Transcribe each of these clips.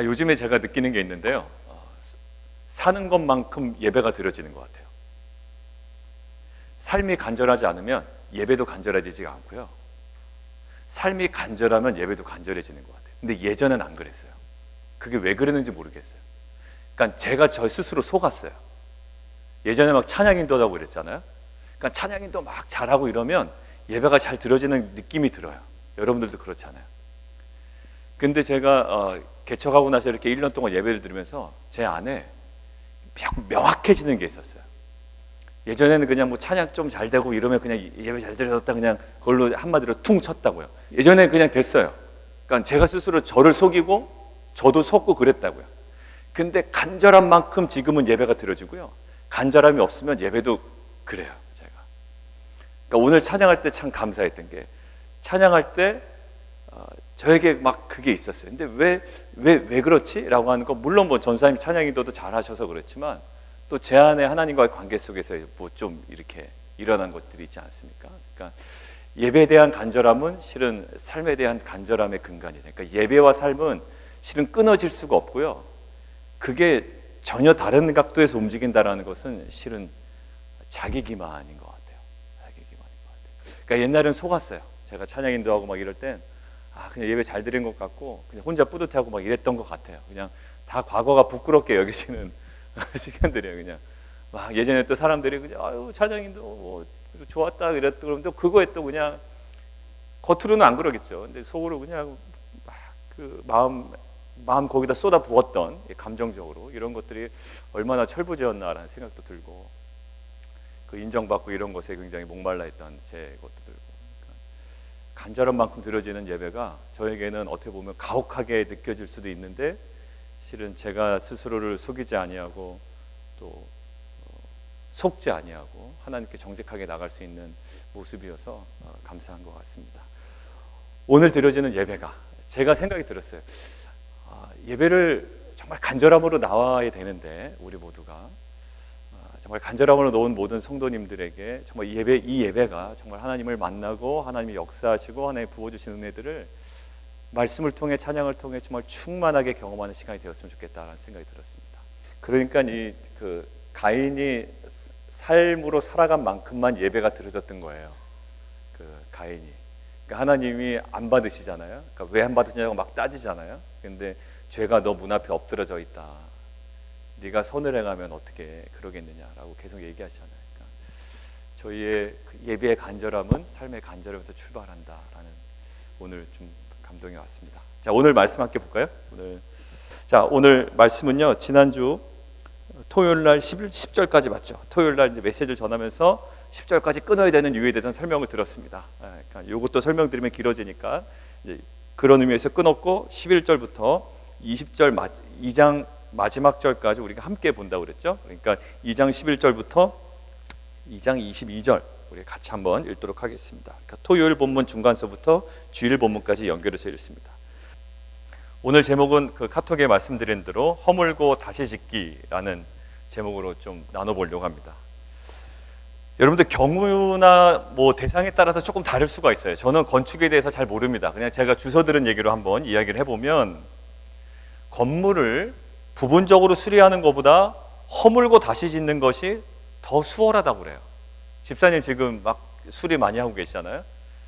요즘에 제가 느끼는 게 있는데요. 사는 것만큼 예배가 드려지는 것 같아요. 삶이 간절하지 않으면 예배도 간절해지지가 않고요. 삶이 간절하면 예배도 간절해지는 것 같아요. 근데 예전엔 안 그랬어요. 그게 왜 그랬는지 모르겠어요. 그러니까 제가 저 스스로 속았어요. 예전에 막 찬양인도하고 그랬잖아요. 그러니까 찬양인도 막 잘하고 이러면 예배가 잘 드려지는 느낌이 들어요. 여러분들도 그렇잖아요. 근데 제가 개척하고 나서 이렇게 1년 동안 예배를 드리면서 제 안에 명확해지는 게 있었어요. 예전에는 그냥 뭐 찬양 좀 잘 되고 이러면 그냥 예배 잘 드렸다 그냥 그걸로 한마디로 퉁 쳤다고요. 예전에는 그냥 됐어요. 그러니까 제가 스스로 저를 속이고 저도 속고 그랬다고요. 근데 간절한 만큼 지금은 예배가 드려지고요. 간절함이 없으면 예배도 그래요. 제가. 그러니까 오늘 찬양할 때 참 감사했던 게 찬양할 때 저에게 막 그게 있었어요. 근데 왜 그렇지? 라고 하는 거 물론 뭐 전사님 찬양인도도 잘 하셔서 그렇지만 또 제 안에 하나님과의 관계 속에서 뭐 좀 이렇게 일어난 것들이 있지 않습니까? 그러니까 예배에 대한 간절함은 실은 삶에 대한 간절함의 근간이에요. 그러니까 예배와 삶은 실은 끊어질 수가 없고요. 그게 전혀 다른 각도에서 움직인다라는 것은 실은 자기 기만인 것 같아요. 자기 기만인 것 같아요. 그러니까 옛날엔 속았어요. 제가 찬양 인도하고 막 이럴 땐 그냥 예배 잘 드린 것 같고 그냥 혼자 뿌듯해하고 막 이랬던 것 같아요. 그냥 다 과거가 부끄럽게 여기시는 시간들이에요. 그냥 막 예전에 또 사람들이 그냥 찬양인도 뭐 좋았다 이랬다 그러면 또 그거에 또 그냥 겉으로는 안 그러겠죠. 근데 속으로 그냥 막 그 마음 거기다 쏟아 부었던 감정적으로 이런 것들이 얼마나 철부지였나라는 생각도 들고 그 인정받고 이런 것에 굉장히 목말라 했던 제 것도 들고 그러니까 간절한 만큼 드려지는 예배가 저에게는 어떻게 보면 가혹하게 느껴질 수도 있는데 실은 제가 스스로를 속이지 아니하고 또 속지 아니하고 하나님께 정직하게 나갈 수 있는 모습이어서 감사한 것 같습니다. 오늘 드려지는 예배가 제가 생각이 들었어요. 예배를 정말 간절함으로 나와야 되는데 우리 모두가 정말 간절함으로 놓은 모든 성도님들에게 정말 이 예배가 정말 하나님을 만나고 하나님이 역사하시고 하나님이 부어주신 은혜들을 말씀을 통해 찬양을 통해 정말 충만하게 경험하는 시간이 되었으면 좋겠다라는 생각이 들었습니다. 그러니까 그 가인이 삶으로 살아간 만큼만 예배가 드려졌던 거예요. 그 가인이. 그러니까 하나님이 안 받으시잖아요. 그러니까 왜 안 받으시냐고 막 따지잖아요. 근데 죄가 너 문 앞에 엎드러져 있다. 네가 선을 행하면 어떻게 그러겠느냐라고 계속 얘기하시잖아요. 그러니까 저희의 예배의 간절함은 삶의 간절함에서 출발한다라는 오늘 좀 감동이 왔습니다. 자, 오늘 말씀 함께 볼까요? 오늘 말씀은요. 지난주 토요일 날 10절까지 맞죠? 토요일 날 이제 메시지를 전하면서 10절까지 끊어야 되는 이유에 대해서 설명을 들었습니다. 그러니까 이것도 설명드리면 길어지니까 이제 그런 의미에서 끊었고 11절부터 20절 2장 마지막 절까지 우리가 함께 본다고 그랬죠. 그러니까 2장 11절부터 2장 22절 우리 같이 한번 읽도록 하겠습니다. 그러니까 토요일 본문 중간서부터 주일 본문까지 연결해서 읽습니다. 오늘 제목은 그 카톡에 말씀드린 대로 허물고 다시 짓기라는 제목으로 좀 나눠보려고 합니다. 여러분들 경우나 뭐 대상에 따라서 조금 다를 수가 있어요. 저는 건축에 대해서 잘 모릅니다. 그냥 제가 주워 들은 얘기로 한번 이야기를 해보면 건물을 부분적으로 수리하는 것보다 허물고 다시 짓는 것이 더 수월하다고 그래요. 집사님 지금 막 수리 많이 하고 계시잖아요.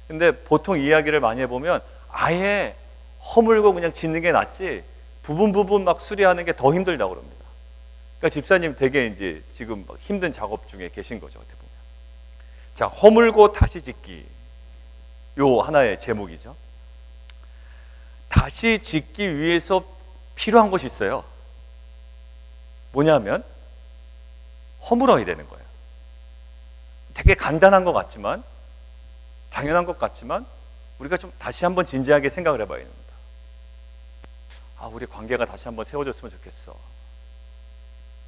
근데 보통 이야기를 많이 해보면 아예 허물고 그냥 짓는 게 낫지 부분 막 수리하는 게 더 힘들다고 그럽니다. 그러니까 집사님 되게 이제 지금 힘든 작업 중에 계신 거죠. 어떻게 보면. 자, 허물고 다시 짓기 요 하나의 제목이죠. 다시 짓기 위해서 필요한 것이 있어요. 뭐냐면 허물어야 되는 거예요. 되게 간단한 것 같지만 당연한 것 같지만 우리가 좀 다시 한번 진지하게 생각을 해봐야 됩니다. 우리 관계가 다시 한번 세워졌으면 좋겠어.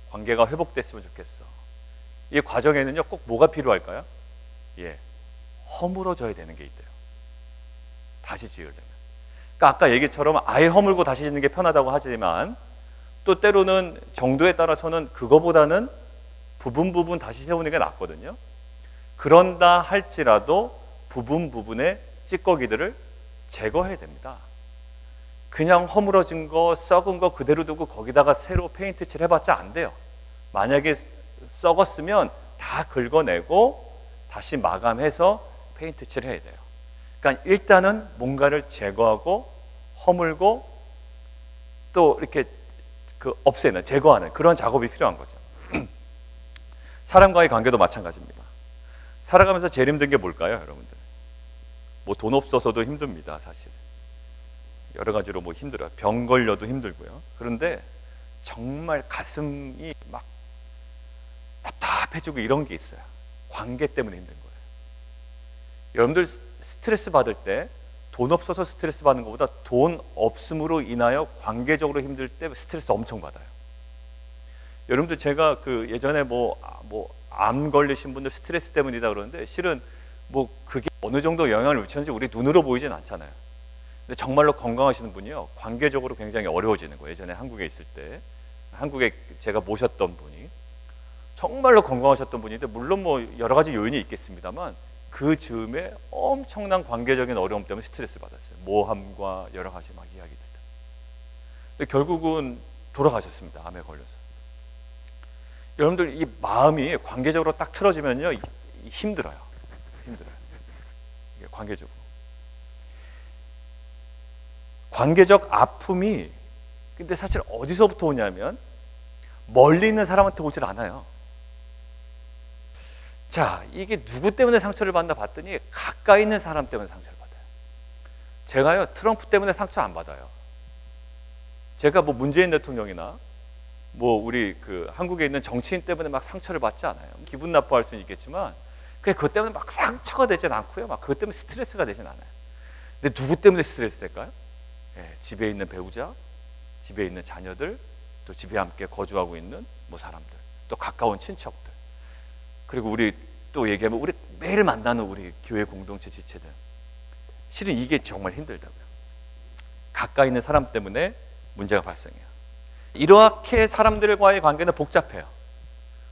관계가 회복됐으면 좋겠어. 이 과정에는요 꼭 뭐가 필요할까요? 허물어져야 되는 게 있대요. 다시 지으려면. 그러니까 아까 얘기처럼 아예 허물고 다시 짓는 게 편하다고 하지만 또 때로는 정도에 따라서는 그거보다는 부분 다시 세우는 게 낫거든요. 그런다 할지라도 부분의 찌꺼기들을 제거해야 됩니다. 그냥 허물어진 거, 썩은 거 그대로 두고 거기다가 새로 페인트 칠 해봤자 안 돼요. 만약에 썩었으면 다 긁어내고 다시 마감해서 페인트 칠 해야 돼요. 그러니까 일단은 뭔가를 제거하고 허물고 또 이렇게 없애는, 제거하는 그런 작업이 필요한 거죠. 사람과의 관계도 마찬가지입니다. 살아가면서 제일 힘든 게 뭘까요, 여러분들? 뭐 돈 없어서도 힘듭니다, 사실. 여러 가지로 뭐 힘들어요. 병 걸려도 힘들고요. 그런데 정말 가슴이 막 답답해지고 이런 게 있어요. 관계 때문에 힘든 거예요. 여러분들 스트레스 받을 때 돈 없어서 스트레스 받는 것보다 돈 없음으로 인하여 관계적으로 힘들 때 스트레스 엄청 받아요. 여러분들 제가 예전에 암 걸리신 분들 스트레스 때문이다 그러는데 실은 뭐 그게 어느 정도 영향을 미쳤는지 우리 눈으로 보이진 않잖아요. 근데 정말로 건강하시는 분이요, 관계적으로 굉장히 어려워지는 거예요. 예전에 한국에 있을 때 한국에 제가 모셨던 분이 정말로 건강하셨던 분인데, 물론 뭐 여러 가지 요인이 있겠습니다만 그 즈음에 엄청난 관계적인 어려움 때문에 스트레스 받았어요. 모함과 여러 가지 막 이야기들. 근데 결국은 돌아가셨습니다. 암에 걸려서. 여러분들 이 마음이 관계적으로 딱 틀어지면요 힘들어요. 이게 관계적으로. 관계적 아픔이 근데 사실 어디서부터 오냐면 멀리 있는 사람한테 오질 않아요. 자, 이게 누구 때문에 상처를 받나 봤더니 가까이 있는 사람 때문에 상처를 받아요. 제가요 트럼프 때문에 상처 안 받아요. 제가 뭐 문재인 대통령이나 뭐 우리 한국에 있는 정치인 때문에 막 상처를 받지 않아요. 기분 나빠할 수는 있겠지만 그것 때문에 막 상처가 되진 않고요, 막 그것 때문에 스트레스가 되진 않아요. 근데 누구 때문에 스트레스 될까요? 집에 있는 배우자, 집에 있는 자녀들, 또 집에 함께 거주하고 있는 뭐 사람들, 또 가까운 친척들, 그리고 우리 또 얘기하면 우리 매일 만나는 우리 교회 공동체 지체들. 실은 이게 정말 힘들다고요. 가까이 있는 사람 때문에 문제가 발생해요. 이렇게 사람들과의 관계는 복잡해요.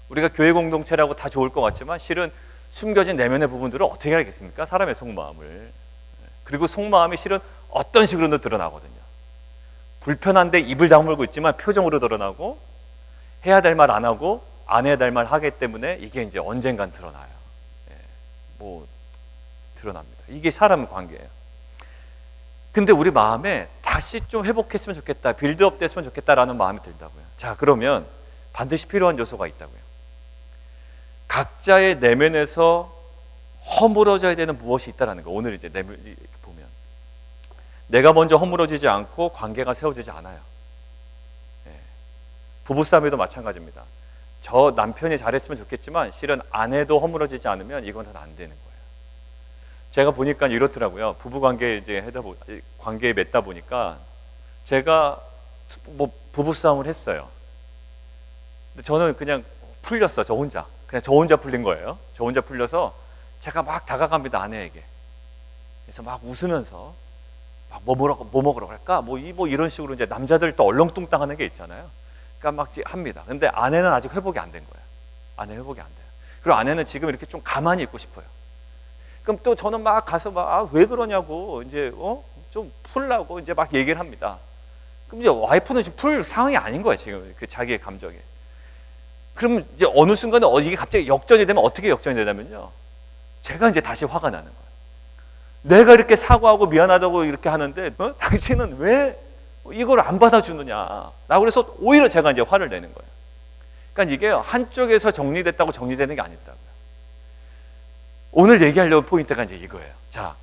우리가 교회 공동체라고 다 좋을 것 같지만 실은 숨겨진 내면의 부분들을 어떻게 알겠습니까? 사람의 속마음을. 그리고 속마음이 실은 어떤 식으로도 드러나거든요. 불편한데 입을 다물고 있지만 표정으로 드러나고, 해야 될 말 안 하고 안 해야 될 말 하기 때문에 이게 이제 언젠간 드러나요. 드러납니다. 이게 사람 관계예요. 근데 우리 마음에 다시 좀 회복했으면 좋겠다, 빌드업 됐으면 좋겠다라는 마음이 들다고요. 자, 그러면 반드시 필요한 요소가 있다고요. 각자의 내면에서 허물어져야 되는 무엇이 있다라는 거. 오늘 이제 보면 내가 먼저 허물어지지 않고 관계가 세워지지 않아요. 부부싸움에도 마찬가지입니다. 저 남편이 잘했으면 좋겠지만 실은 아내도 허물어지지 않으면 이건 다 안 되는 거예요. 제가 보니까 이렇더라고요. 부부관계 이제 관계에 맺다 보니까 제가 뭐 부부싸움을 했어요. 근데 저는 그냥 풀렸어. 저 혼자 풀린 거예요. 저 혼자 풀려서 제가 막 다가갑니다, 아내에게. 그래서 막 웃으면서 막 뭐 먹으러 갈까? 뭐 이런 식으로 이제 남자들 또 얼렁뚱땅하는 게 있잖아요. 그러니까 막 합니다. 근데 아내는 아직 회복이 안 된 거예요. 아내 회복이 안 돼요. 그리고 아내는 지금 이렇게 좀 가만히 있고 싶어요. 그럼 또 저는 막 가서 왜 그러냐고 이제 좀 풀라고 이제 막 얘기를 합니다. 그럼 이제 와이프는 지금 풀 상황이 아닌 거예요, 지금 자기의 감정에. 그럼 이제 어느 순간에 이게 갑자기 역전이 되면 어떻게 역전이 되냐면요, 제가 이제 다시 화가 나는 거예요. 내가 이렇게 사과하고 미안하다고 이렇게 하는데 당신은 왜 이걸 안 받아주느냐. 나 그래서 오히려 제가 이제 화를 내는 거예요. 그러니까 이게 한쪽에서 정리됐다고 정리되는 게 아니더라고요. 오늘 얘기하려고 포인트가 이제 이거예요. 자,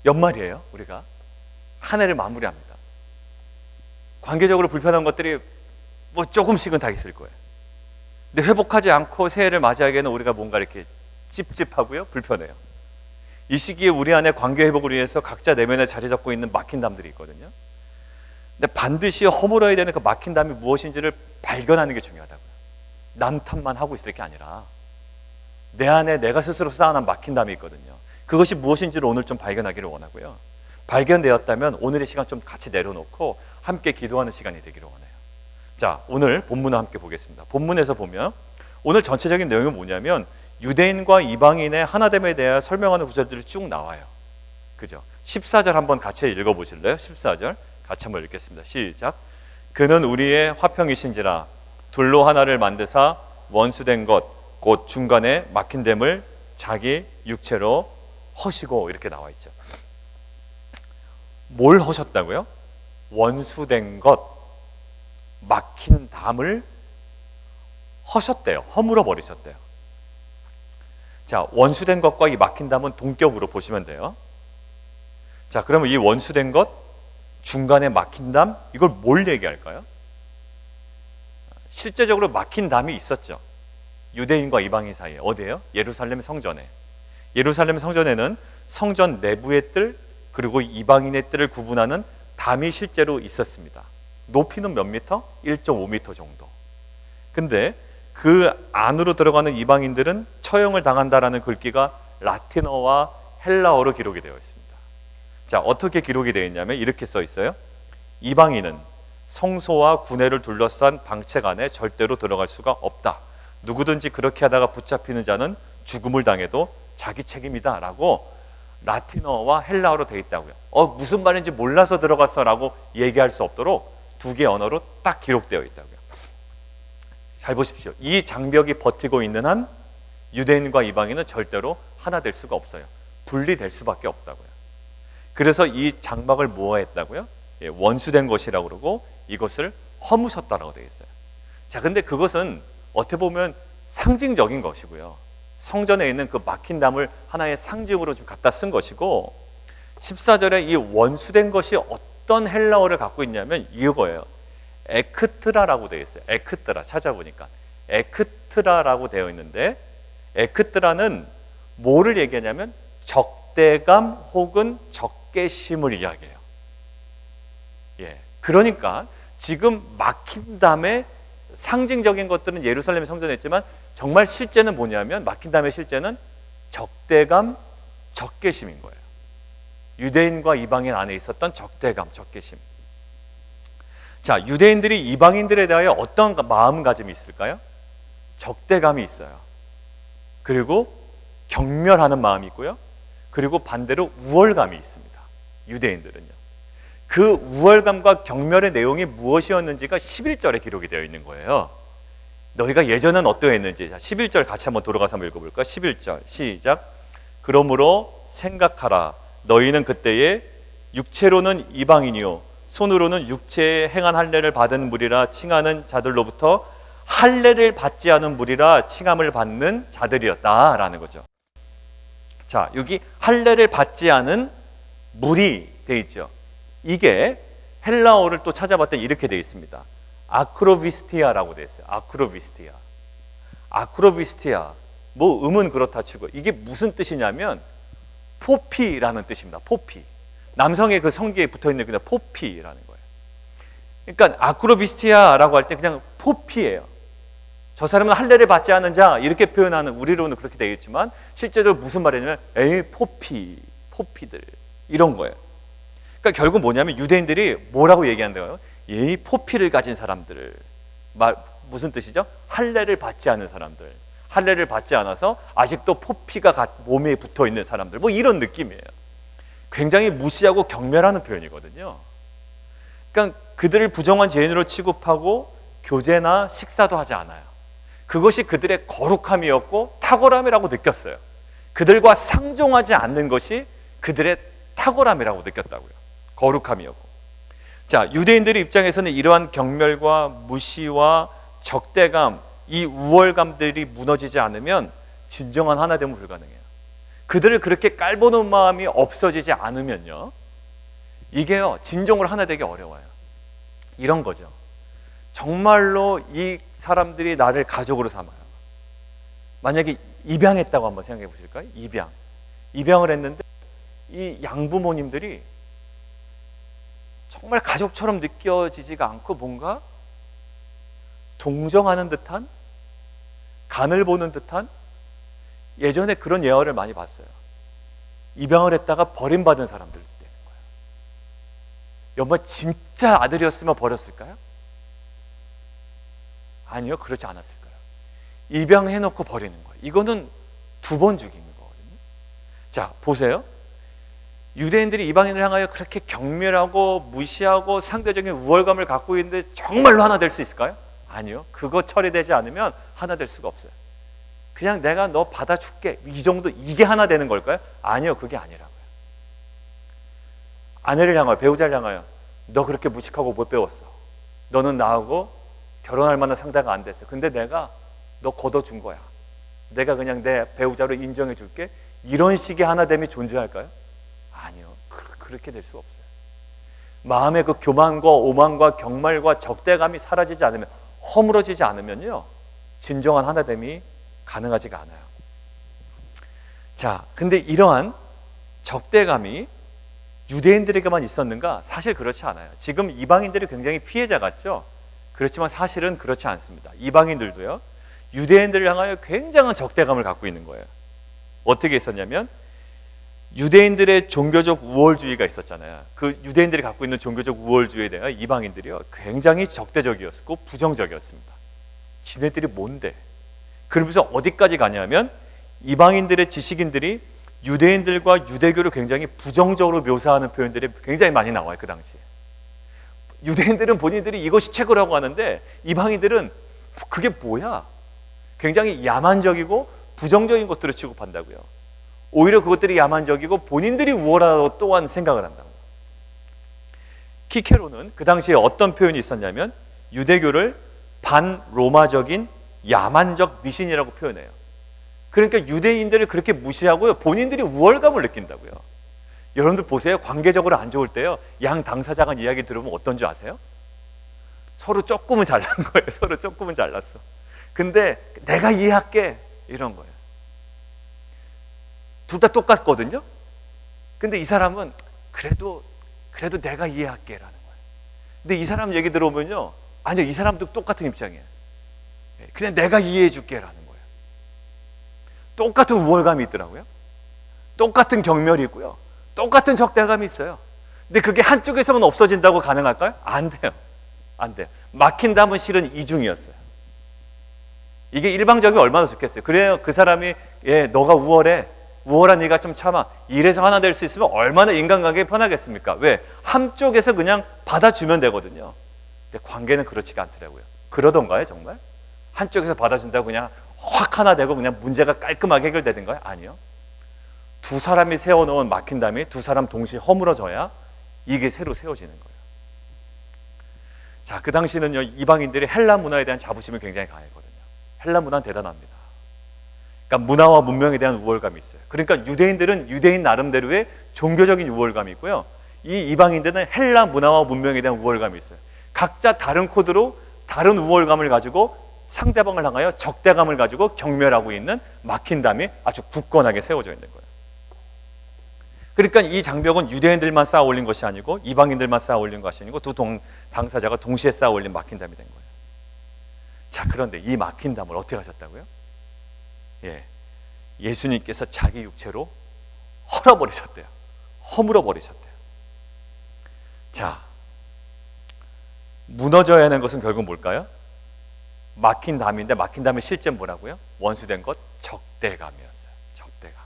연말이에요. 우리가 한 해를 마무리합니다. 관계적으로 불편한 것들이 뭐 조금씩은 다 있을 거예요. 근데 회복하지 않고 새해를 맞이하기에는 우리가 뭔가 이렇게 찝찝하고요, 불편해요. 이 시기에 우리 안에 관계 회복을 위해서 각자 내면에 자리 잡고 있는 막힌 담들이 있거든요. 근데 반드시 허물어야 되는 그 막힌 담이 무엇인지를 발견하는 게 중요하다고요. 남 탓만 하고 있을 게 아니라 내 안에 내가 스스로 쌓아놓은 막힌 담이 있거든요. 그것이 무엇인지를 오늘 좀 발견하기를 원하고요. 발견되었다면 오늘의 시간 좀 같이 내려놓고 함께 기도하는 시간이 되기를 원해요. 자, 오늘 본문을 함께 보겠습니다. 본문에서 보면 오늘 전체적인 내용이 뭐냐면 유대인과 이방인의 하나됨에 대해 설명하는 구절들이 쭉 나와요. 그죠? 14절 한번 같이 읽어보실래요? 14절 같이 한번 읽겠습니다. 시작. 그는 우리의 화평이신지라 둘로 하나를 만드사 원수된 것 곧 중간에 막힌 됨을 자기 육체로 허시고, 이렇게 나와 있죠. 뭘 허셨다고요? 원수된 것, 막힌 담을 허셨대요. 허물어 버리셨대요. 자, 원수된 것과 이 막힌 담은 동격으로 보시면 돼요. 자, 그러면 이 원수된 것, 중간에 막힌 담, 이걸 뭘 얘기할까요? 실제적으로 막힌 담이 있었죠. 유대인과 이방인 사이에. 어디예요? 예루살렘 성전에. 예루살렘 성전에는 성전 내부의 뜰, 그리고 이방인의 뜰을 구분하는 담이 실제로 있었습니다. 높이는 몇 미터? 1.5미터 정도. 근데 그 안으로 들어가는 이방인들은 처형을 당한다라는 글귀가 라틴어와 헬라어로 기록이 되어 있습니다. 자, 어떻게 기록이 되어 있냐면 이렇게 써 있어요. 이방인은 성소와 구내를 둘러싼 방책 안에 절대로 들어갈 수가 없다. 누구든지 그렇게 하다가 붙잡히는 자는 죽음을 당해도 자기 책임이다 라고 라틴어와 헬라어로 되어 있다고요. 무슨 말인지 몰라서 들어갔어 라고 얘기할 수 없도록 두 개의 언어로 딱 기록되어 있다고요. 잘 보십시오. 이 장벽이 버티고 있는 한 유대인과 이방인은 절대로 하나 될 수가 없어요. 분리될 수밖에 없다고요. 그래서 이 장막을 모아했다고요? 원수된 것이라고 그러고 이것을 허무셨다라고 되어 있어요. 자, 근데 그것은 어떻게 보면 상징적인 것이고요. 성전에 있는 그 막힌 담을 하나의 상징으로 좀 갖다 쓴 것이고, 14절에 이 원수된 것이 어떤 헬라어를 갖고 있냐면 이거예요. 에크트라라고 되어 있어요. 에크트라 찾아보니까 에크트라라고 되어 있는데, 에크트라는 뭐를 얘기하냐면 적대감 혹은 적개심을 이야기해요. 그러니까 지금 막힌 담에 상징적인 것들은 예루살렘 성전에 있지만 정말 실제는 뭐냐면 막힌 담의 실제는 적대감, 적개심인 거예요. 유대인과 이방인 안에 있었던 적대감, 적개심. 자, 유대인들이 이방인들에 대하여 어떤 마음가짐이 있을까요? 적대감이 있어요. 그리고 경멸하는 마음이 있고요. 그리고 반대로 우월감이 있습니다. 유대인들은요. 그 우월감과 경멸의 내용이 무엇이었는지가 11절에 기록이 되어 있는 거예요. 너희가 예전엔 어떠했는지. 11절 같이 한번 돌아가서 한번 읽어볼까? 11절 시작. 그러므로 생각하라. 너희는 그때에 육체로는 이방인이요 손으로는 육체에 행한 할례를 받은 무리라 칭하는 자들로부터 할례를 받지 않은 무리라 칭함을 받는 자들이었다라는 거죠. 자, 여기 할례를 받지 않은 무리 돼 있죠. 이게 헬라어를 또 찾아봤더니 이렇게 되어 있습니다. 아크로비스티아라고 되어 있어요. 아크로비스티아. 아크로비스티아. 뭐 음은 그렇다 치고 이게 무슨 뜻이냐면 포피라는 뜻입니다. 포피. 남성의 그 성기에 붙어있는 그냥 포피라는 거예요. 그러니까 아크로비스티아라고 할 때 그냥 포피예요. 저 사람은 할례를 받지 않은 자 이렇게 표현하는, 우리로는 그렇게 되어 있지만 실제로 무슨 말이냐면 에이 포피들 이런 거예요. 그러니까 결국 뭐냐면 유대인들이 뭐라고 얘기한다고요? 이 포피를 가진 사람들을, 무슨 뜻이죠? 할례를 받지 않은 사람들, 할례를 받지 않아서 아직도 포피가 몸에 붙어 있는 사람들, 뭐 이런 느낌이에요. 굉장히 무시하고 경멸하는 표현이거든요. 그러니까 그들을 부정한 죄인으로 취급하고 교제나 식사도 하지 않아요. 그것이 그들의 거룩함이었고 탁월함이라고 느꼈어요. 그들과 상종하지 않는 것이 그들의 탁월함이라고 느꼈다고요. 거룩함이었고. 자, 유대인들의 입장에서는 이러한 경멸과 무시와 적대감, 이 우월감들이 무너지지 않으면 진정한 하나됨은 불가능해요. 그들을 그렇게 깔보는 마음이 없어지지 않으면요, 이게요 진정으로 하나 되기 어려워요. 이런 거죠. 정말로 이 사람들이 나를 가족으로 삼아요. 만약에 입양했다고 한번 생각해 보실까요? 입양을 했는데 이 양부모님들이 정말 가족처럼 느껴지지가 않고 뭔가 동정하는 듯한, 간을 보는 듯한, 예전에 그런 예화를 많이 봤어요. 입양을 했다가 버림받은 사람들 되는 거예요. 여보, 진짜 아들이었으면 버렸을까요? 아니요, 그렇지 않았을 거예요. 입양해놓고 버리는 거예요. 이거는 두 번 죽인 거거든요. 자, 보세요. 유대인들이 이방인을 향하여 그렇게 경멸하고 무시하고 상대적인 우월감을 갖고 있는데 정말로 하나 될 수 있을까요? 아니요. 그거 처리되지 않으면 하나 될 수가 없어요. 그냥 내가 너 받아줄게, 이 정도, 이게 하나 되는 걸까요? 아니요. 그게 아니라고요. 아내를 향하여, 배우자를 향하여 너 그렇게 무식하고 못 배웠어. 너는 나하고 결혼할 만한 상대가 안 됐어. 근데 내가 너 걷어준 거야. 내가 그냥 내 배우자로 인정해 줄게. 이런 식의 하나됨이 존재할까요? 아니요. 그렇게 될 수 없어요. 마음의 그 교만과 오만과 경말과 적대감이 사라지지 않으면, 허물어지지 않으면요, 진정한 하나됨이 가능하지가 않아요. 자, 근데 이러한 적대감이 유대인들에게만 있었는가? 사실 그렇지 않아요. 지금 이방인들이 굉장히 피해자 같죠? 그렇지만 사실은 그렇지 않습니다. 이방인들도요, 유대인들을 향하여 굉장한 적대감을 갖고 있는 거예요. 어떻게 있었냐면, 유대인들의 종교적 우월주의가 있었잖아요. 그 유대인들이 갖고 있는 종교적 우월주의에 대해 이방인들이요, 굉장히 적대적이었고 부정적이었습니다. 지네들이 뭔데? 그러면서 어디까지 가냐면, 이방인들의 지식인들이 유대인들과 유대교를 굉장히 부정적으로 묘사하는 표현들이 굉장히 많이 나와요. 그 당시에 유대인들은 본인들이 이것이 최고라고 하는데, 이방인들은 그게 뭐야? 굉장히 야만적이고 부정적인 것들을 취급한다고요. 오히려 그것들이 야만적이고 본인들이 우월하다고 또한 생각을 한다고. 키케로는 그 당시에 어떤 표현이 있었냐면, 유대교를 반로마적인 야만적 미신이라고 표현해요. 그러니까 유대인들을 그렇게 무시하고요, 본인들이 우월감을 느낀다고요. 여러분들 보세요. 관계적으로 안 좋을 때요, 양 당사자 간 이야기 들으면 어떤 줄 아세요? 서로 조금은 잘난 거예요. 서로 조금은 잘났어. 근데 내가 이해할게, 이런 거예요. 둘 다 똑같거든요. 근데 이 사람은 그래도 내가 이해할게 라는 거예요. 근데 이 사람 얘기 들어보면요, 아니요, 이 사람도 똑같은 입장이에요. 그냥 내가 이해해 줄게 라는 거예요. 똑같은 우월감이 있더라고요. 똑같은 경멸이 있고요, 똑같은 적대감이 있어요. 근데 그게 한쪽에서만 없어진다고 가능할까요? 안 돼요. 안 돼요. 막힌 담은 실은 이중이었어요. 이게 일방적이면 얼마나 좋겠어요. 그래요, 그 사람이 너가 우월한 네가 좀 참아, 이래서 하나 될 수 있으면 얼마나 인간관계가 편하겠습니까? 왜? 한쪽에서 그냥 받아주면 되거든요. 근데 관계는 그렇지가 않더라고요. 그러던가요, 정말? 한쪽에서 받아준다고 그냥 확 하나 되고 그냥 문제가 깔끔하게 해결되던가요? 아니요. 두 사람이 세워놓은 막힌 담이 두 사람 동시에 허물어져야 이게 새로 세워지는 거예요. 자, 그 당시는요, 이방인들이 헬라 문화에 대한 자부심이 굉장히 강했거든요. 헬라 문화는 대단합니다. 그러니까 문화와 문명에 대한 우월감이 있어요. 그러니까 유대인들은 유대인 나름대로의 종교적인 우월감이 있고요, 이 이방인들은 헬라 문화와 문명에 대한 우월감이 있어요. 각자 다른 코드로 다른 우월감을 가지고 상대방을 향하여 적대감을 가지고 경멸하고 있는 막힌 담이 아주 굳건하게 세워져 있는 거예요. 그러니까 이 장벽은 유대인들만 쌓아 올린 것이 아니고 이방인들만 쌓아 올린 것이 아니고 두 당사자가 동시에 쌓아 올린 막힌 담이 된 거예요. 자, 그런데 이 막힌 담을 어떻게 하셨다고요? 예수님께서 자기 육체로 헐어버리셨대요. 허물어 버리셨대요. 자, 무너져야 하는 것은 결국 뭘까요? 막힌 담인데, 막힌 담의 실제 뭐라고요? 원수된 것, 적대감이었어요. 적대감.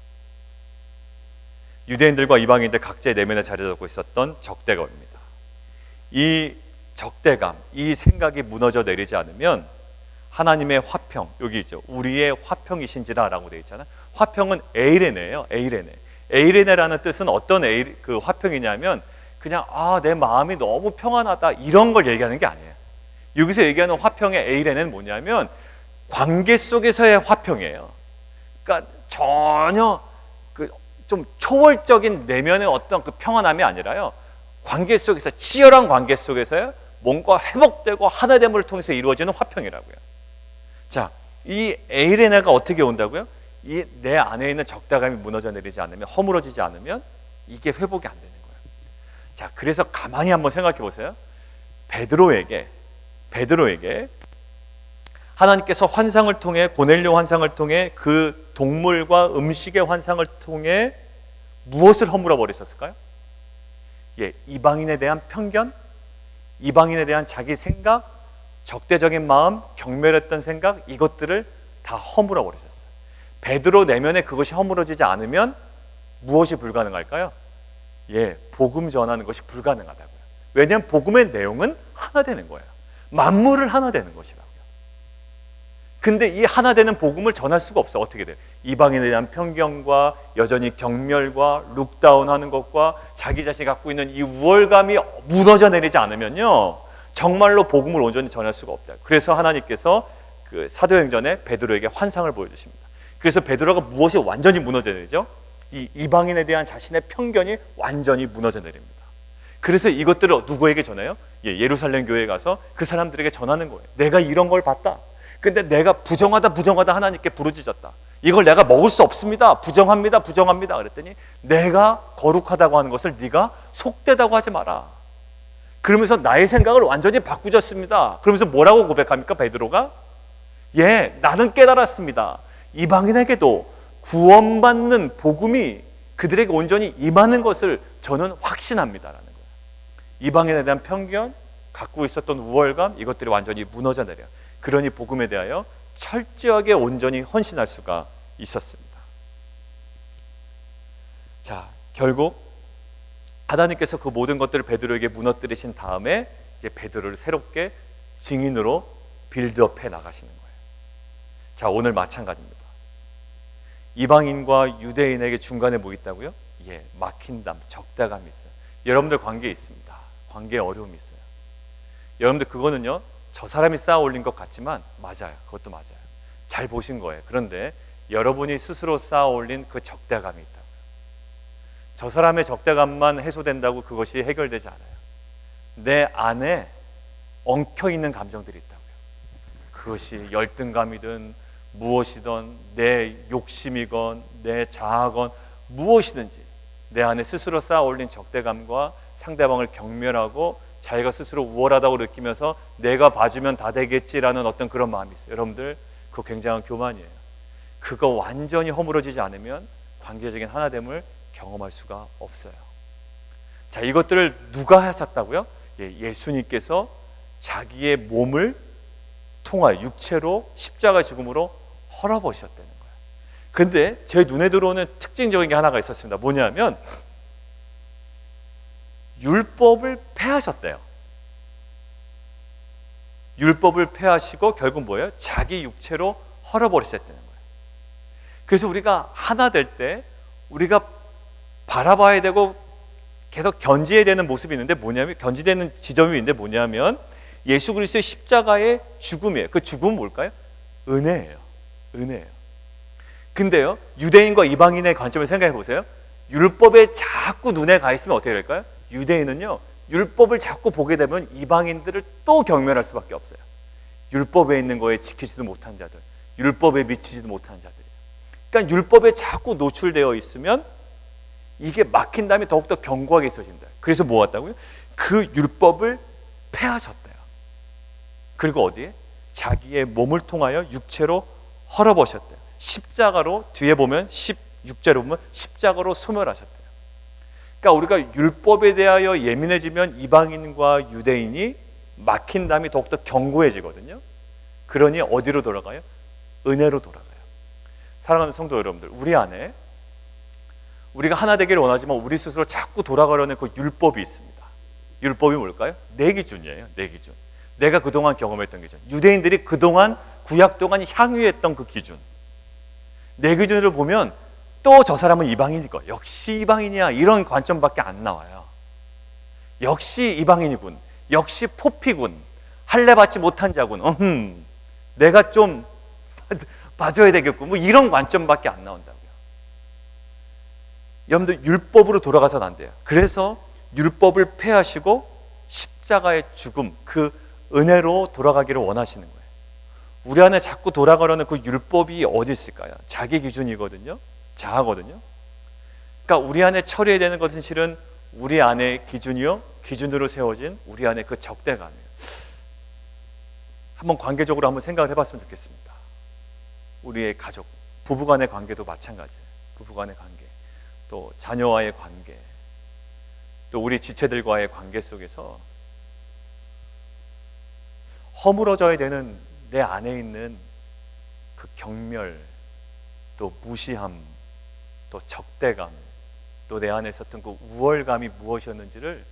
유대인들과 이방인들 각자의 내면에 자리 잡고 있었던 적대감입니다. 이 적대감, 이 생각이 무너져 내리지 않으면 하나님의 화평, 여기 있죠, 우리의 화평이신지라 라고 되어 있잖아요. 화평은 에이레네예요. 에이레네라는 뜻은 어떤 그 화평이냐면, 그냥 내 마음이 너무 평안하다, 이런 걸 얘기하는 게 아니에요. 여기서 얘기하는 화평의 에이레는 뭐냐면 관계 속에서의 화평이에요. 그러니까 전혀 좀 초월적인 내면의 어떤 그 평안함이 아니라요, 관계 속에서, 치열한 관계 속에서요, 뭔가 회복되고 하나됨을 통해서 이루어지는 화평이라고요. 자, 이 에이레네가 어떻게 온다고요? 이 내 안에 있는 적대감이 무너져 내리지 않으면, 허물어지지 않으면 이게 회복이 안 되는 거예요. 자, 그래서 가만히 한번 생각해 보세요. 베드로에게 하나님께서 환상을 통해, 고넬료 환상을 통해, 그 동물과 음식의 환상을 통해 무엇을 허물어 버리셨을까요? 이방인에 대한 편견, 이방인에 대한 자기 생각, 적대적인 마음, 경멸했던 생각, 이것들을 다 허물어 버리셨어요. 베드로 내면에 그것이 허물어지지 않으면 무엇이 불가능할까요? 예, 복음 전하는 것이 불가능하다고요. 왜냐하면 복음의 내용은 하나 되는 거예요. 만물을 하나 되는 것이라고요. 근데 이 하나 되는 복음을 전할 수가 없어요. 어떻게 돼요? 이방인에 대한 편견과 여전히 경멸과 룩다운하는 것과 자기 자신이 갖고 있는 이 우월감이 무너져 내리지 않으면요, 정말로 복음을 온전히 전할 수가 없다. 그래서 하나님께서 그 사도행전에 베드로에게 환상을 보여주십니다. 그래서 베드로가 무엇이 완전히 무너져 내리죠? 이 이방인에 대한 자신의 편견이 완전히 무너져 내립니다. 그래서 이것들을 누구에게 전해요? 예루살렘 교회에 가서 그 사람들에게 전하는 거예요. 내가 이런 걸 봤다. 근데 내가 부정하다 하나님께 부르짖었다. 이걸 내가 먹을 수 없습니다. 부정합니다. 그랬더니 내가 거룩하다고 하는 것을 네가 속되다고 하지 마라. 그러면서 나의 생각을 완전히 바꾸셨습니다. 그러면서 뭐라고 고백합니까? 베드로가 나는 깨달았습니다. 이방인에게도 구원받는 복음이 그들에게 온전히 임하는 것을 저는 확신합니다라는 거예요. 이방인에 대한 편견, 갖고 있었던 우월감, 이것들이 완전히 무너져 내려요. 그러니 복음에 대하여 철저하게 온전히 헌신할 수가 있었습니다. 자, 결국 하나님께서 그 모든 것들을 베드로에게 무너뜨리신 다음에 이제 베드로를 새롭게 증인으로 빌드업해 나가시는 거예요. 자, 오늘 마찬가지입니다. 이방인과 유대인에게 중간에 뭐 있다고요? 막힌담, 적대감이 있어요. 여러분들 관계에 있습니다. 관계에 어려움이 있어요. 여러분들 그거는요, 저 사람이 쌓아 올린 것 같지만 맞아요. 그것도 맞아요. 잘 보신 거예요. 그런데 여러분이 스스로 쌓아 올린 그 적대감이 있다고요. 저 사람의 적대감만 해소된다고 그것이 해결되지 않아요. 내 안에 엉켜있는 감정들이 있다고요. 그것이 열등감이든 무엇이든 내 욕심이건 내 자아건 무엇이든지 내 안에 스스로 쌓아 올린 적대감과 상대방을 경멸하고 자기가 스스로 우월하다고 느끼면서 내가 봐주면 다 되겠지라는 어떤 그런 마음이 있어요. 여러분들 그거 굉장한 교만이에요. 그거 완전히 허물어지지 않으면 관계적인 하나됨을 경험할 수가 없어요. 자, 이것들을 누가 하셨다고요? 예수님께서 자기의 몸을 통하여 육체로 십자가 죽음으로 헐어버리셨다는 거예요. 근데 제 눈에 들어오는 특징적인 게 하나가 있었습니다. 뭐냐면 율법을 폐하셨대요. 율법을 폐하시고 결국 뭐예요? 자기 육체로 헐어버리셨다는 거예요. 그래서 우리가 하나 될 때 우리가 바라봐야 되고 계속 견지해야 되는 모습이 있는데 뭐냐면, 견지되는 지점이 있는데 뭐냐면 예수 그리스도의 십자가의 죽음이에요. 그 죽음은 뭘까요? 은혜예요. 은혜예요. 근데요, 유대인과 이방인의 관점을 생각해 보세요. 율법에 자꾸 눈에 가 있으면 어떻게 될까요? 유대인은요, 율법을 자꾸 보게 되면 이방인들을 또 경멸할 수밖에 없어요. 율법에 있는 거에 지키지도 못한 자들, 율법에 미치지도 못한 자들이에요. 그러니까 율법에 자꾸 노출되어 있으면 이게 막힌 다음에 더욱더 견고하게 있어진다. 그래서 뭐 왔다고요? 그 율법을 폐하셨대요. 그리고 어디에? 자기의 몸을 통하여 육체로 헐어버셨대요. 십자가로, 뒤에 보면 16절에 보면 십자가로 소멸하셨대요. 그러니까 우리가 율법에 대하여 예민해지면 이방인과 유대인이 막힌 다음에 더욱더 견고해지거든요. 그러니 어디로 돌아가요? 은혜로 돌아가요. 사랑하는 성도 여러분들, 우리 안에 우리가 하나 되기를 원하지만 우리 스스로 자꾸 돌아가려는 그 율법이 있습니다. 율법이 뭘까요? 내 기준이에요. 내 기준. 내가 그동안 경험했던 기준. 유대인들이 그동안 구약 동안 향유했던 그 기준. 내 기준으로 보면 또 저 사람은 이방인일 거야. 역시 이방인이야. 이런 관점밖에 안 나와요. 역시 이방인이군. 역시 포피군. 할례 받지 못한 자군. 내가 좀 봐줘야 되겠군. 뭐 이런 관점밖에 안 나온다고요. 여러분들 율법으로 돌아가서는 안 돼요. 그래서 율법을 폐하시고 십자가의 죽음, 그 은혜로 돌아가기를 원하시는 거예요. 우리 안에 자꾸 돌아가려는 그 율법이 어디 있을까요? 자기 기준이거든요. 자아거든요. 그러니까 우리 안에 처리해야 되는 것은 실은 우리 안의 기준이요, 기준으로 세워진 우리 안의 그 적대감이에요. 한번 관계적으로 한번 생각을 해봤으면 좋겠습니다. 우리의 가족, 부부간의 관계도 마찬가지예요. 부부간의 관계, 또 자녀와의 관계, 또 우리 지체들과의 관계 속에서 허물어져야 되는 내 안에 있는 그 경멸, 또 무시함, 또 적대감, 또 내 안에 있었던 그 우월감이 무엇이었는지를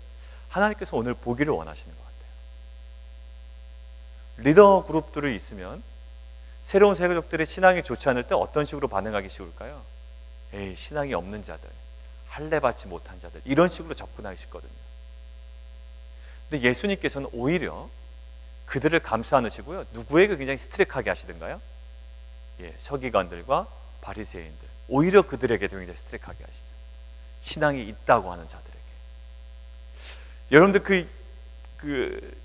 하나님께서 오늘 보기를 원하시는 것 같아요. 리더 그룹들이 있으면 새로운 세력들의 신앙이 좋지 않을 때 어떤 식으로 반응하기 쉬울까요? 에이, 신앙이 없는 자들, 할례받지 못한 자들, 이런 식으로 접근하기 쉽거든요. 근데 예수님께서는 오히려 그들을 감싸 안으시고요, 누구에게 굉장히 스트릭하게 하시던가요? 서기관들과 바리새인들, 오히려 그들에게도 굉장히 스트릭하게 하시죠. 신앙이 있다고 하는 자들에게. 여러분들 그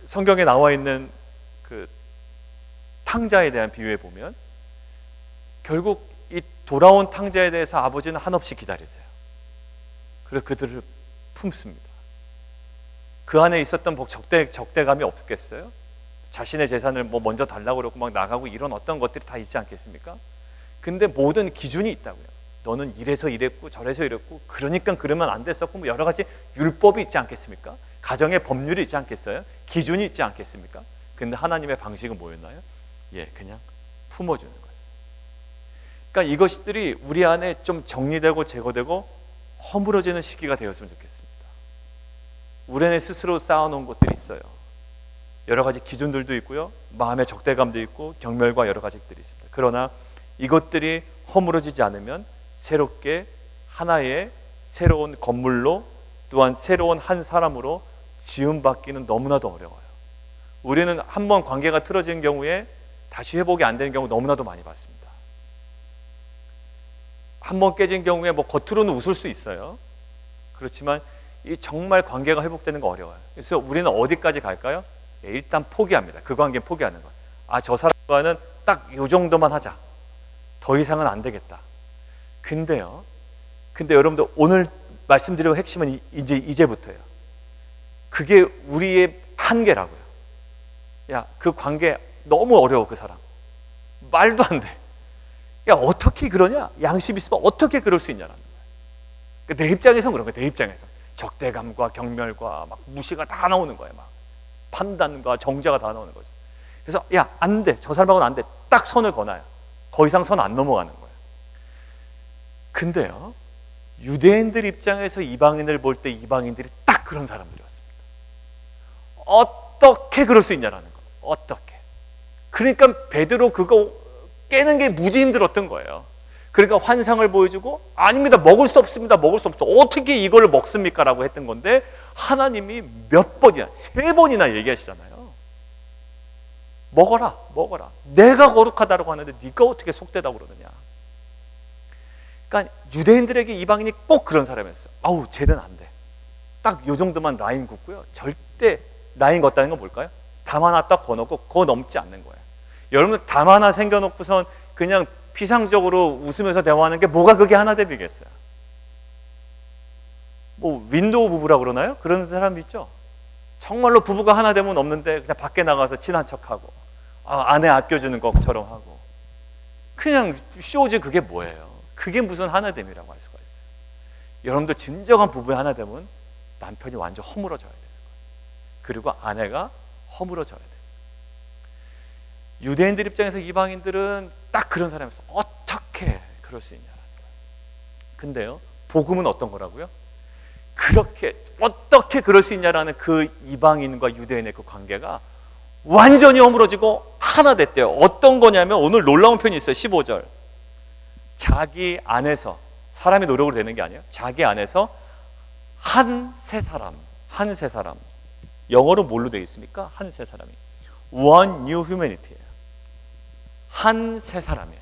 성경에 나와 있는 그 탕자에 대한 비유에 보면 결국 이 돌아온 탕자에 대해서 아버지는 한없이 기다리세요. 그래서 그들을 품습니다. 그 안에 있었던 적대감이 없겠어요? 자신의 재산을 뭐 먼저 달라고 그러고 막 나가고 이런 어떤 것들이 다 있지 않겠습니까? 근데 모든 기준이 있다고요. 너는 이래서 이랬고 저래서 이랬고 그러니까 그러면 안 됐었고 뭐 여러 가지 율법이 있지 않겠습니까? 가정의 법률이 있지 않겠어요? 기준이 있지 않겠습니까? 근데 하나님의 방식은 뭐였나요? 그냥 품어주는 거죠. 그러니까 이것들이 우리 안에 좀 정리되고 제거되고 허물어지는 시기가 되었으면 좋겠습니다. 우리 안에 스스로 쌓아놓은 것들이 있어요. 여러 가지 기준들도 있고요, 마음의 적대감도 있고 경멸과 여러 가지들이 있습니다. 그러나 이것들이 허물어지지 않으면 새롭게 하나의 새로운 건물로, 또한 새로운 한 사람으로 지음받기는 너무나도 어려워요. 우리는 한번 관계가 틀어진 경우에 다시 회복이 안 되는 경우 너무나도 많이 봤습니다. 한번 깨진 경우에 뭐 겉으로는 웃을 수 있어요. 그렇지만 이 정말 관계가 회복되는 거 어려워요. 그래서 우리는 어디까지 갈까요? 일단 포기합니다. 그 관계는 포기하는 거예요. 저 사람과는 딱 이 정도만 하자. 더 이상은 안 되겠다. 근데 여러분들 오늘 말씀드리고 핵심은 이제부터예요. 그게 우리의 한계라고요. 그 관계 너무 어려워. 그 사람 말도 안 돼. 어떻게 그러냐? 양심 있으면 어떻게 그럴 수 있냐라는 거예요. 내 입장에서는 그런 거예요. 내 입장에서 적대감과 경멸과 막 무시가 다 나오는 거예요. 막 판단과 정죄가 다 나오는 거죠. 그래서 안 돼. 저 사람하고는 안 돼. 딱 선을 거나요. 더 이상 선 안 넘어가는 거예요. 근데요, 유대인들 입장에서 이방인을 볼 때 이방인들이 딱 그런 사람들이었습니다. 어떻게 그럴 수 있냐라는 거. 어떻게. 그러니까 베드로 그거 깨는 게 무지 힘들었던 거예요. 그러니까 환상을 보여주고 아닙니다. 먹을 수 없습니다. 먹을 수 없어. 어떻게 이걸 먹습니까? 라고 했던 건데 하나님이 몇 번이나 3번이나 얘기하시잖아요. 먹어라. 내가 거룩하다고 하는데 네가 어떻게 속되다고 그러느냐. 그러니까 유대인들에게 이방인이 꼭 그런 사람이었어요. 쟤는 안 돼. 딱 요 정도만 라인 긋고요. 절대 라인 걷다는 건 뭘까요? 담 하나 딱 거놓고 그거 넘지 않는 거예요. 여러분 담 하나 생겨놓고선 그냥 피상적으로 웃으면서 대화하는 게 뭐가 그게 하나 되겠어요? 뭐 윈도우 부부라고 그러나요? 그런 사람 있죠? 정말로 부부가 하나 되면 없는데 그냥 밖에 나가서 친한 척하고 아내 아껴주는 것처럼 하고 그냥 쇼지. 그게 뭐예요? 그게 무슨 하나됨이라고 할 수가 있어요. 여러분도 진정한 부부의 하나됨은 남편이 완전 허물어져야 돼요. 그리고 아내가 허물어져야 돼요. 유대인들 입장에서 이방인들은 딱 그런 사람이었어요. 어떻게 그럴 수 있냐라는 거예요. 근데요, 복음은 어떤 거라고요? 그렇게 어떻게 그럴 수 있냐라는 그 이방인과 유대인의 그 관계가 완전히 허물어지고 하나 됐대요. 어떤 거냐면 오늘 놀라운 표현이 있어요. 15절. 자기 안에서, 사람이 노력으로 되는 게 아니에요. 자기 안에서 한 세 사람. 영어로 뭘로 되어 있습니까? 한 세 사람이. One new humanity예요. 한 세 사람이에요.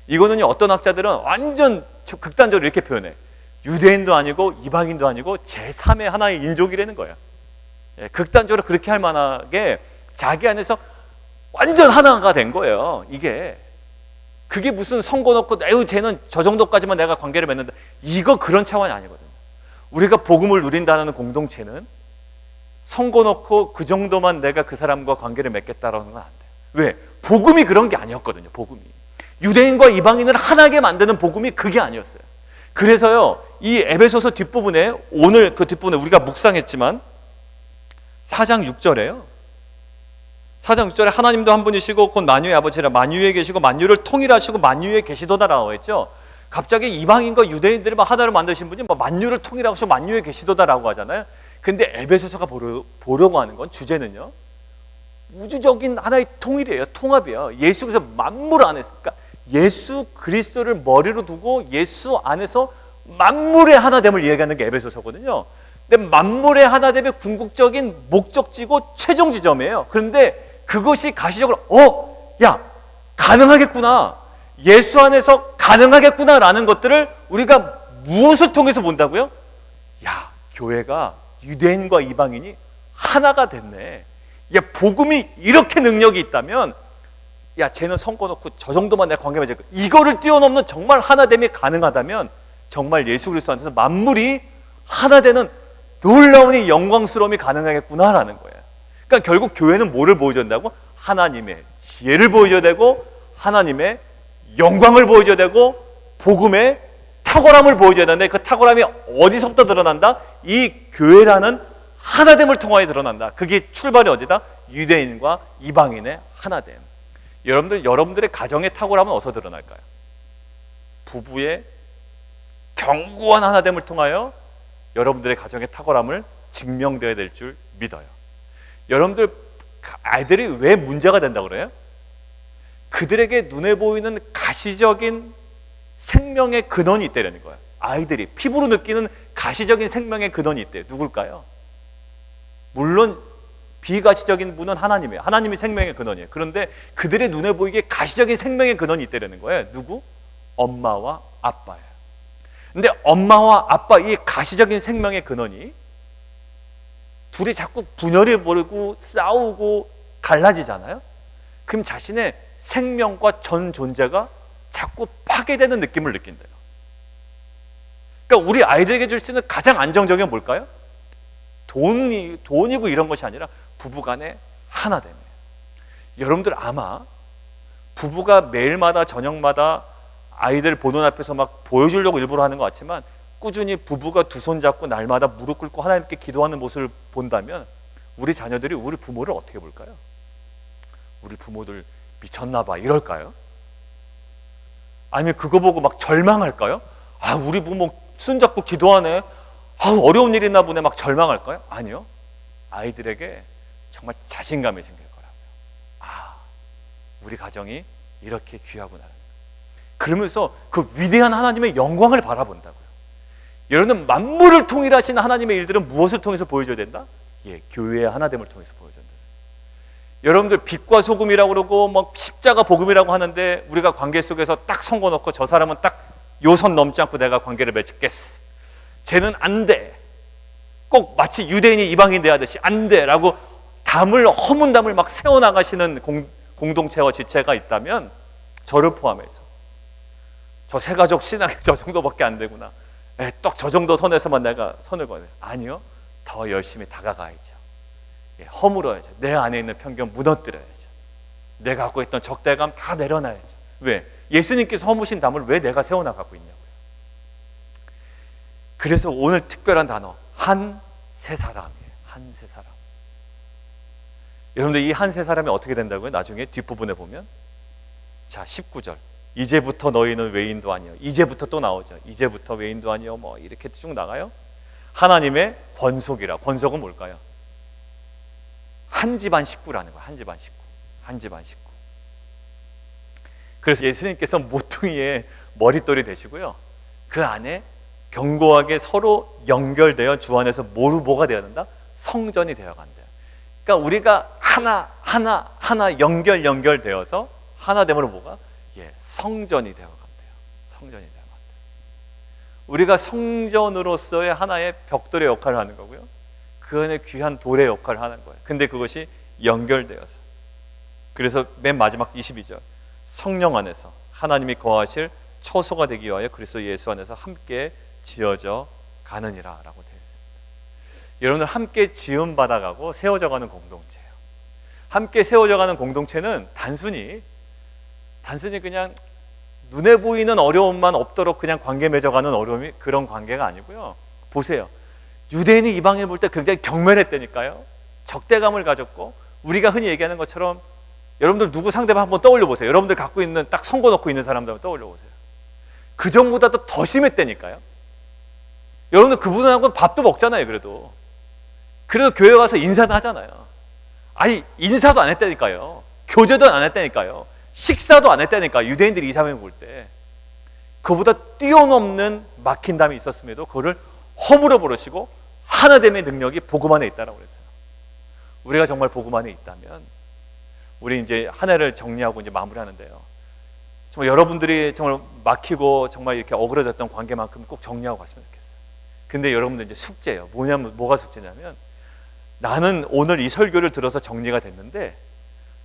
이거는요, 어떤 학자들은 완전 극단적으로 이렇게 표현해. 유대인도 아니고 이방인도 아니고 제3의 하나의 인족이라는 거예요. 극단적으로 그렇게 할 만하게 자기 안에서 완전 하나가 된 거예요. 그게 무슨 선거 놓고 쟤는 저 정도까지만 내가 관계를 맺는다. 이거 그런 차원이 아니거든요. 우리가 복음을 누린다는 공동체는 선거 놓고 그 정도만 내가 그 사람과 관계를 맺겠다라는 건 안 돼요. 왜? 복음이 그런 게 아니었거든요. 복음이. 유대인과 이방인을 하나게 만드는 복음이 그게 아니었어요. 그래서요, 이 에베소서 뒷부분에, 오늘 그 뒷부분에 우리가 묵상했지만 4장 6절에요. 4장 6절에 하나님도 한 분이시고 곧 만유의 아버지라 만유에 계시고 만유를 통일하시고 만유에 계시도다라고 했죠. 갑자기 이방인과 유대인들을 막 하나로 만드신 분이 뭐 만유를 통일하시고 만유에 계시도다라고 하잖아요. 근데 에베소서가 보려고 하는 건 주제는요, 우주적인 하나의 통일이에요. 통합이에요. 예수께서 만물 안에서, 그러니까 예수 그리스도를 머리로 두고 예수 안에서 만물의 하나됨을 이야기하는 게 에베소서거든요. 근데 만물의 하나됨의 궁극적인 목적지고 최종 지점이에요. 그런데 그것이 가시적으로 야, 가능하겠구나, 예수 안에서 가능하겠구나라는 것들을 우리가 무엇을 통해서 본다고요? 야, 교회가 유대인과 이방인이 하나가 됐네. 야, 복음이 이렇게 능력이 있다면, 야, 쟤는 성고 놓고 저 정도만 내가 관계 맺을 거야. 이거를 뛰어넘는 정말 하나됨이 가능하다면 정말 예수 그리스도 안에서 만물이 하나 되는 놀라운 이 영광스러움이 가능하겠구나라는 거예요. 그러니까 결국 교회는 뭐를 보여줘야 된다고? 하나님의 지혜를 보여줘야 되고, 하나님의 영광을 보여줘야 되고, 복음의 탁월함을 보여줘야 되는데, 그 탁월함이 어디서부터 드러난다? 이 교회라는 하나됨을 통하여 드러난다. 그게 출발이 어디다? 유대인과 이방인의 하나됨. 여러분들의 가정의 탁월함은 어디서 드러날까요? 부부의 견고한 하나됨을 통하여 여러분들의 가정의 탁월함을 증명되어야 될 줄 믿어요. 여러분들 아이들이 왜 문제가 된다고 그래요? 그들에게 눈에 보이는 가시적인 생명의 근원이 있다는 거예요. 아이들이 피부로 느끼는 가시적인 생명의 근원이 있대요. 누굴까요? 물론 비가시적인 분은 하나님이에요. 하나님이 생명의 근원이에요. 그런데 그들의 눈에 보이게 가시적인 생명의 근원이 있다는 거예요. 누구? 엄마와 아빠예요. 근데 엄마와 아빠, 이 가시적인 생명의 근원이 둘이 자꾸 분열이 벌이고 싸우고 갈라지잖아요. 그럼 자신의 생명과 전 존재가 자꾸 파괴되는 느낌을 느낀대요. 그러니까 우리 아이들에게 줄 수 있는 가장 안정적인 건 뭘까요? 돈이고 이런 것이 아니라 부부간의 하나됨이에요. 여러분들 아마 부부가 매일마다 저녁마다 아이들 보는 앞에서 막 보여주려고 일부러 하는 것 같지만, 꾸준히 부부가 두 손 잡고 날마다 무릎 꿇고 하나님께 기도하는 모습을 본다면 우리 자녀들이 우리 부모를 어떻게 볼까요? 우리 부모들 미쳤나 봐 이럴까요? 아니면 그거 보고 막 절망할까요? 아, 우리 부모 손잡고 기도하네, 아, 어려운 일 있나 보네, 막 절망할까요? 아니요. 아이들에게 정말 자신감이 생길 거라고요. 아, 우리 가정이 이렇게 귀하구나. 그러면서 그 위대한 하나님의 영광을 바라본다고요. 여러분은 만물을 통일하시는 하나님의 일들은 무엇을 통해서 보여줘야 된다? 예, 교회의 하나됨을 통해서 보여줘야 된다. 여러분들 빛과 소금이라고 그러고 뭐 십자가 복음이라고 하는데, 우리가 관계 속에서 딱 선거 놓고 저 사람은 딱 요 선 넘지 않고 내가 관계를 맺겠어, 쟤는 안 돼, 꼭 마치 유대인이 이방인 돼야 하듯이 안 돼 라고 허문담을 막 세워나가시는 공동체와 지체가 있다면, 저를 포함해서 저 세 가족 신앙이 저 정도밖에 안 되구나, 딱 저 정도 선에서만 내가 선을 거네. 아니요, 더 열심히 다가가야죠. 허물어야죠. 내 안에 있는 편견 무너뜨려야죠. 내가 갖고 있던 적대감 다 내려놔야죠. 왜? 예수님께서 허무신 담을 왜 내가 세워나가고 있냐고요. 그래서 오늘 특별한 단어, 한 세 사람이에요. 한 세 사람. 여러분들 이 한 세 사람이 어떻게 된다고요? 나중에 뒷부분에 보면, 자 19절, 이제부터 너희는 외인도 아니요. 이제부터 또 나오죠. 이제부터 외인도 아니요. 뭐 이렇게 쭉 나가요. 하나님의 권속이라. 권속은 뭘까요? 한 집안 식구라는 거예요. 한 집안 식구. 한 집안 식구. 그래서 예수님께서 모퉁이에 머릿돌이 되시고요, 그 안에 견고하게 서로 연결되어 주 안에서 뭐가 되어야 된다? 성전이 되어 간대요. 그러니까 우리가 하나 연결되어서 하나됨으로 뭐가? 성전이 되어 간대요. 성전이 되어 간대요. 우리가 성전으로서의 하나의 벽돌의 역할을 하는 거고요, 그 안에 귀한 돌의 역할을 하는 거예요. 근데 그것이 연결되어서, 그래서 맨 마지막 22절, 성령 안에서 하나님이 거하실 처소가 되기 위하여 그리스도 예수 안에서 함께 지어져 가느니라 라고 되어 있습니다. 여러분들 함께 지음 받아가고 세워져 가는 공동체예요. 함께 세워져 가는 공동체는 단순히 그냥 눈에 보이는 어려움만 없도록 그냥 관계 맺어가는 어려움이, 그런 관계가 아니고요. 보세요, 유대인이 이방인 볼 때 굉장히 경멸했다니까요. 적대감을 가졌고 우리가 흔히 얘기하는 것처럼 여러분들 누구 상대방 한번 떠올려 보세요. 여러분들 갖고 있는 딱 선거 놓고 있는 사람들 한번 떠올려 보세요. 그 전보다도 더 심했다니까요. 여러분들 그분하고는 밥도 먹잖아요. 그래도 교회 가서 인사도 하잖아요. 아니 인사도 안 했다니까요. 교제도 안 했다니까요. 식사도 안 했다니까요. 유대인들이 이사회 볼 때 그보다 뛰어넘는 막힌담이 있었음에도 그거를 허물어 버리시고 하나됨의 능력이 복음 안에 있다라고 그랬어요. 우리가 정말 복음 안에 있다면 우리 이제 한 해를 정리하고 이제 마무리하는데요. 정말 여러분들이 정말 막히고 정말 이렇게 어그러졌던 관계만큼 꼭 정리하고 갔으면 좋겠어요. 근데 여러분들 이제 숙제예요. 뭐가 숙제냐면 나는 오늘 이 설교를 들어서 정리가 됐는데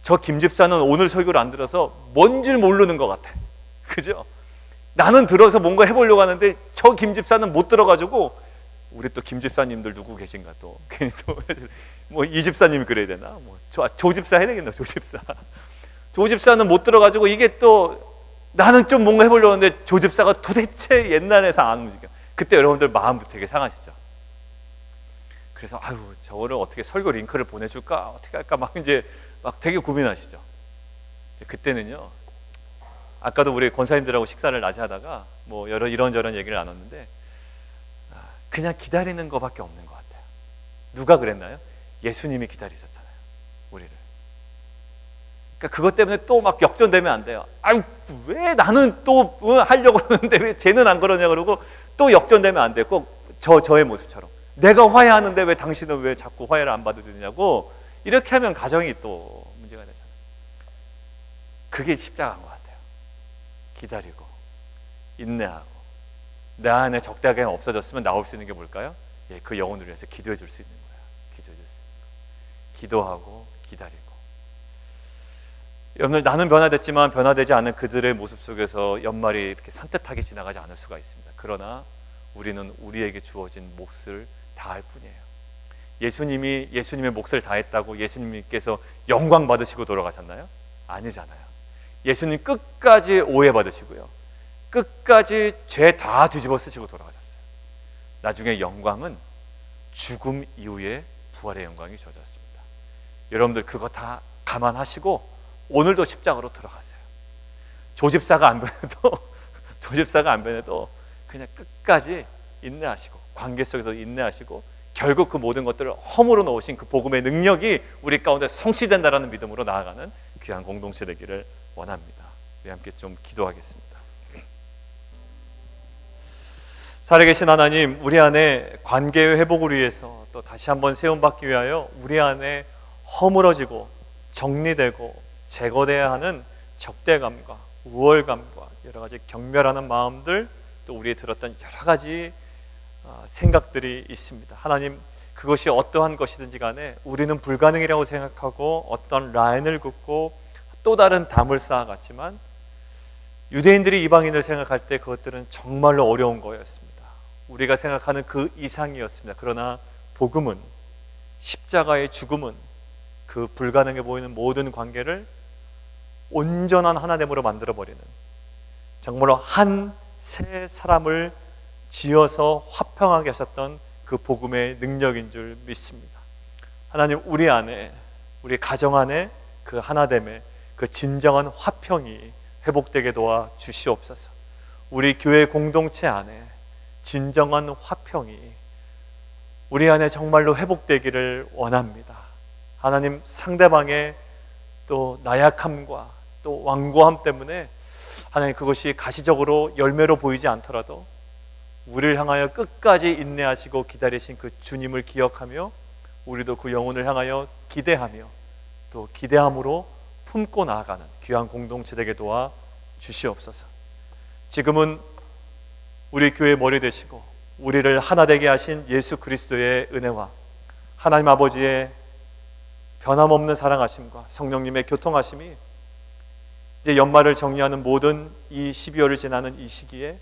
저 김 집사는 오늘 설교를 안 들어서 뭔지를 모르는 것 같아. 그죠? 나는 들어서 뭔가 해보려고 하는데 저 김 집사는 못 들어가지고 우리 또 김 집사님들 누구 계신가 또 괜히 또 뭐 이 집사님이 그래야 되나? 뭐 조 집사 해야 되겠나? 조 집사. 조 집사는 못 들어가지고 이게 또 나는 좀 뭔가 해보려고 하는데 조 집사가 도대체 옛날에서 안 움직여. 그때 여러분들 마음 되게 상하시죠. 그래서 아유 저거를 어떻게 설교 링크를 보내줄까? 어떻게 할까? 막 이제 막 되게 고민하시죠. 그때는요. 아까도 우리 권사님들하고 식사를 낮에 하다가 뭐 이런저런 얘기를 나눴는데 그냥 기다리는 것밖에 없는 것 같아요. 누가 그랬나요? 예수님이 기다리셨잖아요. 우리를. 그러니까 그것 때문에 또 막 역전되면 안 돼요. 아유 왜 나는 또 하려고 그러는데 왜 쟤는 안 그러냐 그러고 또 역전되면 안 돼요. 꼭 저의 모습처럼 내가 화해하는데 왜 당신은 왜 자꾸 화해를 안 받아주느냐고 이렇게 하면 가정이 또 문제가 되잖아요. 그게 십자가인 것 같아요. 기다리고 인내하고 내 안에 적대감이 없어졌으면 나올 수 있는 게 뭘까요? 예, 그 영혼을 위해서 기도해 줄 수 있는 거야. 기도해 줄 수 있는 거. 기도하고 기다리고. 여러분들 나는 변화됐지만 변화되지 않은 그들의 모습 속에서 연말이 이렇게 산뜻하게 지나가지 않을 수가 있습니다. 그러나 우리는 우리에게 주어진 몫을 다할 뿐이에요. 예수님의 몫을 다했다고 예수님께서 영광 받으시고 돌아가셨나요? 아니잖아요. 예수님 끝까지 오해받으시고요. 끝까지 죄 다 뒤집어 쓰시고 돌아가셨어요. 나중에 영광은 죽음 이후에 부활의 영광이 주어졌습니다. 여러분들 그거 다 감안하시고 오늘도 십자가로 들어가세요. 조집사가 안 변해도 그냥 끝까지 인내하시고 관계 속에서 인내하시고 결국 그 모든 것들을 허물어 놓으신 그 복음의 능력이 우리 가운데 성취된다라는 믿음으로 나아가는 귀한 공동체 되기를 원합니다. 우리 함께 좀 기도하겠습니다. 살아계신 하나님, 우리 안에 관계의 회복을 위해서 또 다시 한번 세움받기 위하여 우리 안에 허물어지고 정리되고 제거돼야 하는 적대감과 우월감과 여러 가지 경멸하는 마음들, 또 우리의 들었던 여러 가지 생각들이 있습니다. 하나님, 그것이 어떠한 것이든지 간에 우리는 불가능이라고 생각하고 어떤 라인을 긋고 또 다른 담을 쌓아갔지만 유대인들이 이방인을 생각할 때 그것들은 정말로 어려운 거였습니다. 우리가 생각하는 그 이상이었습니다. 그러나 복음은, 십자가의 죽음은 그 불가능해 보이는 모든 관계를 온전한 하나됨으로 만들어버리는, 정말로 한 새 사람을 지어서 화평하게 하셨던 그 복음의 능력인 줄 믿습니다. 하나님, 우리 안에, 우리 가정 안에 그 하나됨의 그 진정한 화평이 회복되게 도와 주시옵소서. 우리 교회 공동체 안에 진정한 화평이 우리 안에 정말로 회복되기를 원합니다. 하나님, 상대방의 또 나약함과 또 완고함 때문에 하나님 그것이 가시적으로 열매로 보이지 않더라도 우리를 향하여 끝까지 인내하시고 기다리신 그 주님을 기억하며 우리도 그 영혼을 향하여 기대하며 또 기대함으로 품고 나아가는 귀한 공동체 되게 도와 주시옵소서. 지금은 우리 교회의 머리 되시고 우리를 하나 되게 하신 예수 그리스도의 은혜와 하나님 아버지의 변함없는 사랑하심과 성령님의 교통하심이 이제 연말을 정리하는 모든 이 12월을 지나는 이 시기에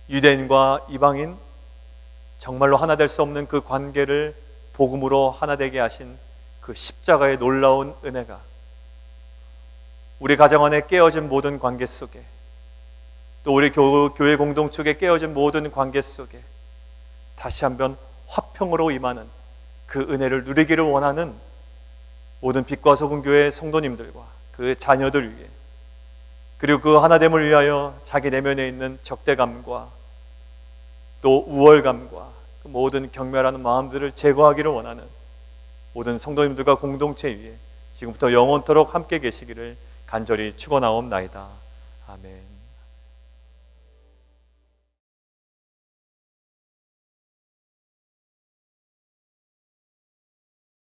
유대인과 이방인 정말로 하나 될 수 없는 그 관계를 복음으로 하나 되게 하신 그 십자가의 놀라운 은혜가 우리 가정 안에 깨어진 모든 관계 속에, 또 우리 교회 공동체에 깨어진 모든 관계 속에 다시 한번 화평으로 임하는 그 은혜를 누리기를 원하는 모든 빛과 소금 교회 성도님들과 그 자녀들 위해, 그리고 그 하나됨을 위하여 자기 내면에 있는 적대감과 또 우월감과 그 모든 경멸하는 마음들을 제거하기를 원하는 모든 성도님들과 공동체 위에 지금부터 영원토록 함께 계시기를 간절히 축원하옵나이다. 아멘.